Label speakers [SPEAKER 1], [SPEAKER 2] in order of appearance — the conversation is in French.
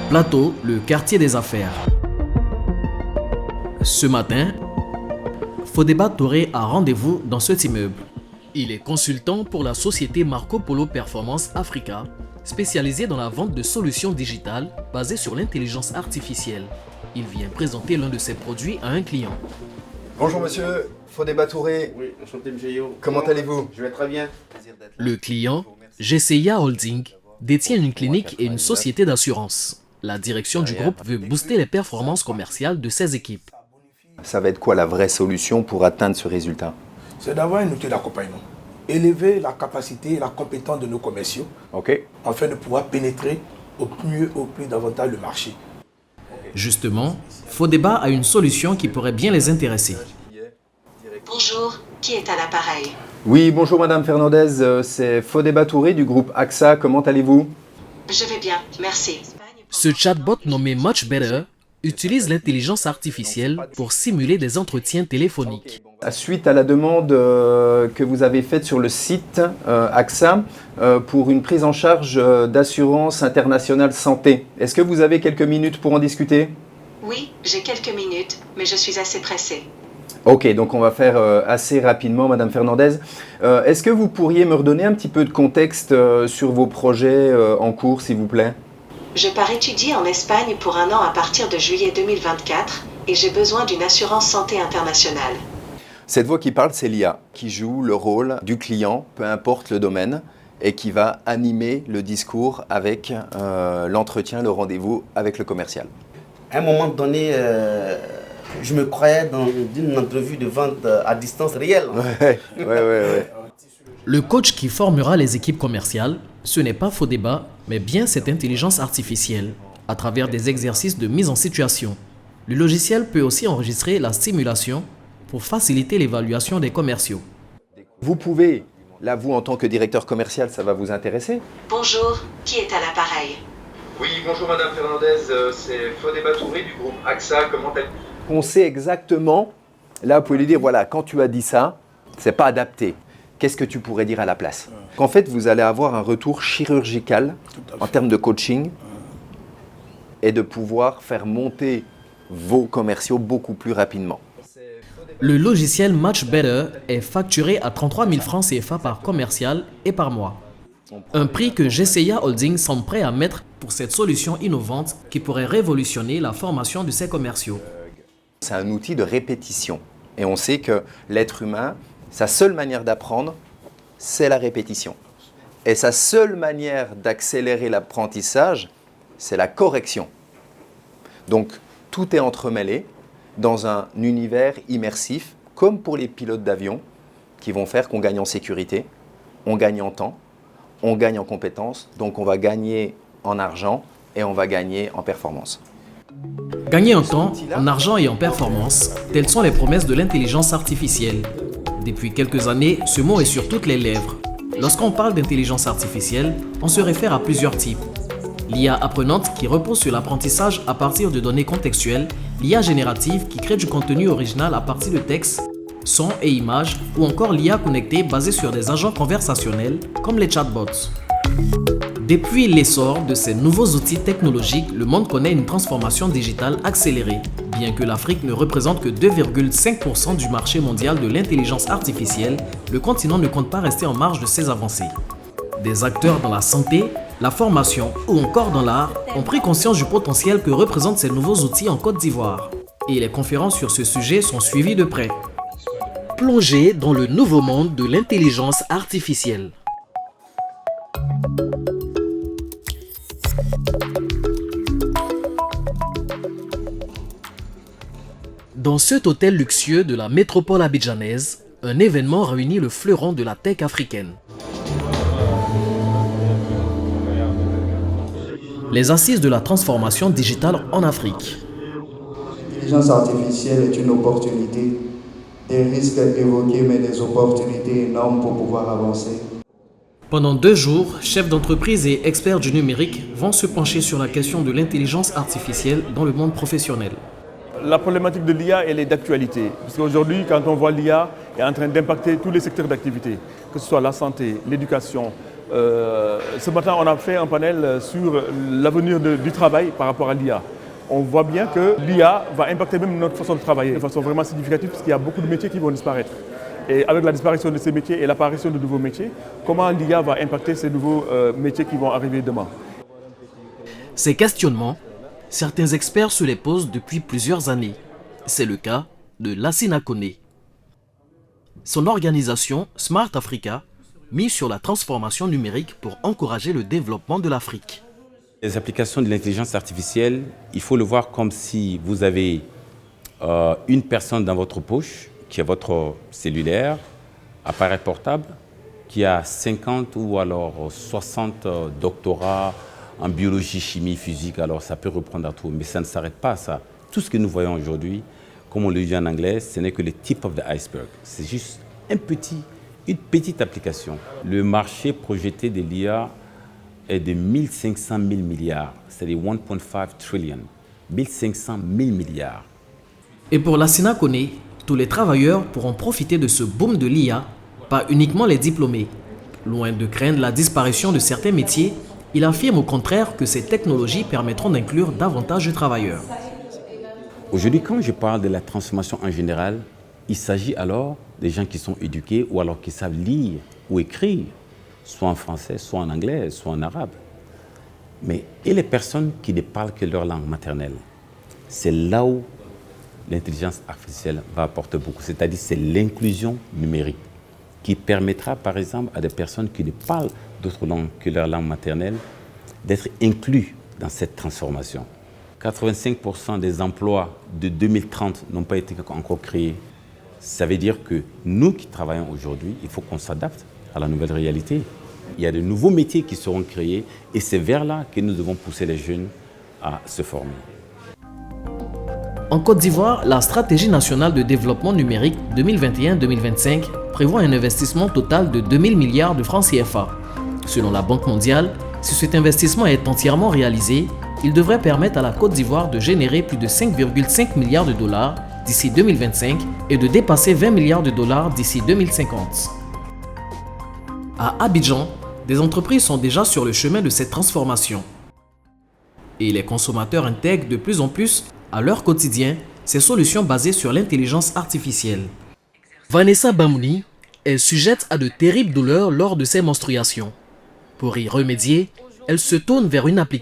[SPEAKER 1] Plateau, le quartier des affaires. Ce matin, Fodeba Touré a rendez-vous dans cet immeuble. Il est consultant pour la société Marco Polo Performance Africa, spécialisée dans la vente de solutions digitales basées sur l'intelligence artificielle. Il vient présenter l'un de ses produits à un client.
[SPEAKER 2] Bonjour monsieur, Fodeba Touré.
[SPEAKER 3] Oui, enchanté monsieur Yo.
[SPEAKER 2] Comment allez-vous?
[SPEAKER 3] Je vais très bien.
[SPEAKER 1] Le client, GCIA Holding, détient une clinique et une société d'assurance. La direction du groupe veut booster les performances commerciales de ses équipes.
[SPEAKER 2] Ça va être quoi la vraie solution pour atteindre ce résultat?
[SPEAKER 4] C'est d'avoir un outil d'accompagnement. Élever la capacité et la compétence de nos commerciaux afin de pouvoir pénétrer au plus davantage le marché.
[SPEAKER 1] Justement, Fodeba a une solution qui pourrait bien les intéresser.
[SPEAKER 5] Bonjour, qui est à l'appareil?
[SPEAKER 2] Oui, bonjour madame Fernandez, c'est Fodeba Touré du groupe AXA, comment allez-vous?
[SPEAKER 5] Je vais bien, merci.
[SPEAKER 1] Ce chatbot nommé Much Better utilise l'intelligence artificielle pour simuler des entretiens téléphoniques.
[SPEAKER 2] Suite à la demande que vous avez faite sur le site AXA pour une prise en charge d'assurance internationale santé, est-ce que vous avez quelques minutes pour en discuter?
[SPEAKER 5] Oui, j'ai quelques minutes, mais je suis assez pressée.
[SPEAKER 2] Ok, donc on va faire assez rapidement, madame Fernandez. Est-ce que vous pourriez me redonner un petit peu de contexte sur vos projets en cours, s'il vous plaît?
[SPEAKER 5] Je pars étudier en Espagne pour 1 an à partir de juillet 2024 et j'ai besoin d'une assurance santé internationale.
[SPEAKER 2] Cette voix qui parle, c'est l'IA, qui joue le rôle du client, peu importe le domaine, et qui va animer le discours avec l'entretien, le rendez-vous avec le commercial.
[SPEAKER 3] À un moment donné, je me croyais dans une entrevue de vente à distance réelle.
[SPEAKER 2] Ouais.
[SPEAKER 1] Le coach qui formera les équipes commerciales, ce n'est pas Fodeba, mais bien cette intelligence artificielle, à travers des exercices de mise en situation. Le logiciel peut aussi enregistrer la simulation pour faciliter l'évaluation des commerciaux.
[SPEAKER 2] Vous pouvez, là vous en tant que directeur commercial, ça va vous intéresser?
[SPEAKER 5] Bonjour, qui est à l'appareil?
[SPEAKER 2] Oui, bonjour madame Fernandez, c'est Fodeba Touré du groupe AXA, comment allez-vous? On sait exactement, là vous pouvez lui dire, voilà, quand tu as dit ça, c'est pas adapté. Qu'est-ce que tu pourrais dire à la place? Qu'en fait, vous allez avoir un retour chirurgical en termes de coaching et de pouvoir faire monter vos commerciaux beaucoup plus rapidement.
[SPEAKER 1] Le logiciel Much Better est facturé à 33 000 francs CFA par commercial et par mois. Un prix que GCIA Holding semble prêt à mettre pour cette solution innovante qui pourrait révolutionner la formation de ses commerciaux.
[SPEAKER 2] C'est un outil de répétition et on sait que l'être humain, sa seule manière d'apprendre, c'est la répétition. Et sa seule manière d'accélérer l'apprentissage, c'est la correction. Donc, tout est entremêlé dans un univers immersif, comme pour les pilotes d'avion, qui vont faire qu'on gagne en sécurité, on gagne en temps, on gagne en compétences, donc on va gagner en argent et on va gagner en performance.
[SPEAKER 1] Gagner en temps, en argent et en performance, telles sont les promesses de l'intelligence artificielle. Depuis quelques années, ce mot est sur toutes les lèvres. Lorsqu'on parle d'intelligence artificielle, on se réfère à plusieurs types. L'IA apprenante qui repose sur l'apprentissage à partir de données contextuelles, l'IA générative qui crée du contenu original à partir de textes, sons et images, ou encore l'IA connectée basée sur des agents conversationnels comme les chatbots. Depuis l'essor de ces nouveaux outils technologiques, le monde connaît une transformation digitale accélérée. Bien que l'Afrique ne représente que 2,5% du marché mondial de l'intelligence artificielle, le continent ne compte pas rester en marge de ces avancées. Des acteurs dans la santé, la formation ou encore dans l'art ont pris conscience du potentiel que représentent ces nouveaux outils en Côte d'Ivoire. Et les conférences sur ce sujet sont suivies de près. Plongez dans le nouveau monde de l'intelligence artificielle. Dans cet hôtel luxueux de la métropole abidjanaise, un événement réunit le fleuron de la tech africaine. Les assises de la transformation digitale en Afrique.
[SPEAKER 6] L'intelligence artificielle est une opportunité, des risques évoqués mais des opportunités énormes pour pouvoir avancer.
[SPEAKER 1] Pendant 2 jours, chefs d'entreprise et experts du numérique vont se pencher sur la question de l'intelligence artificielle dans le monde professionnel.
[SPEAKER 7] La problématique de l'IA, elle est d'actualité. Parce qu'aujourd'hui, quand on voit l'IA, elle est en train d'impacter tous les secteurs d'activité, que ce soit la santé, l'éducation, Ce matin, on a fait un panel sur l'avenir du travail par rapport à l'IA. On voit bien que l'IA va impacter même notre façon de travailler de façon vraiment significative parce qu'il y a beaucoup de métiers qui vont disparaître. Et avec la disparition de ces métiers et l'apparition de nouveaux métiers, comment l'IA va impacter ces nouveaux métiers qui vont arriver demain?
[SPEAKER 1] Ces questionnements, certains experts se les posent depuis plusieurs années. C'est le cas de Lassina Koné. Son organisation Smart Africa mise sur la transformation numérique pour encourager le développement de l'Afrique.
[SPEAKER 8] Les applications de l'intelligence artificielle, il faut le voir comme si vous avez une personne dans votre poche, qui est votre cellulaire, appareil portable, qui a 50 ou alors 60 doctorats en biologie, chimie, physique, alors ça peut reprendre à tout, mais ça ne s'arrête pas à ça. Tout ce que nous voyons aujourd'hui, comme on le dit en anglais, ce n'est que le tip of the iceberg. C'est juste une petite application. Le marché projeté de l'IA est de 1500 000 milliards, c'est-à-dire 1,5 trillion. 1500 000 milliards.
[SPEAKER 1] Et pour Lassina Koné, tous les travailleurs pourront profiter de ce boom de l'IA, pas uniquement les diplômés. Loin de craindre la disparition de certains métiers, il affirme au contraire que ces technologies permettront d'inclure davantage de travailleurs.
[SPEAKER 8] Aujourd'hui, quand je parle de la transformation en général, il s'agit alors des gens qui sont éduqués ou alors qui savent lire ou écrire, soit en français, soit en anglais, soit en arabe. Mais et les personnes qui ne parlent que leur langue maternelle? C'est là où l'intelligence artificielle va apporter beaucoup, c'est-à-dire c'est l'inclusion numérique qui permettra par exemple à des personnes qui ne parlent d'autres langues que leur langue maternelle d'être inclus dans cette transformation. 85% des emplois de 2030 n'ont pas été encore créés. Ça veut dire que nous qui travaillons aujourd'hui, il faut qu'on s'adapte à la nouvelle réalité. Il y a de nouveaux métiers qui seront créés et c'est vers là que nous devons pousser les jeunes à se former.
[SPEAKER 1] En Côte d'Ivoire, la stratégie nationale de développement numérique 2021-2025 prévoit un investissement total de 2000 milliards de francs CFA. Selon la Banque mondiale, si cet investissement est entièrement réalisé, il devrait permettre à la Côte d'Ivoire de générer plus de 5,5 milliards de dollars d'ici 2025 et de dépasser 20 milliards de dollars d'ici 2050. À Abidjan, des entreprises sont déjà sur le chemin de cette transformation. Et les consommateurs intègrent de plus en plus à leur quotidien ces solutions basées sur l'intelligence artificielle. Vanessa Bamouni est sujette à de terribles douleurs lors de ses menstruations. Pour y remédier, elle se tourne vers une application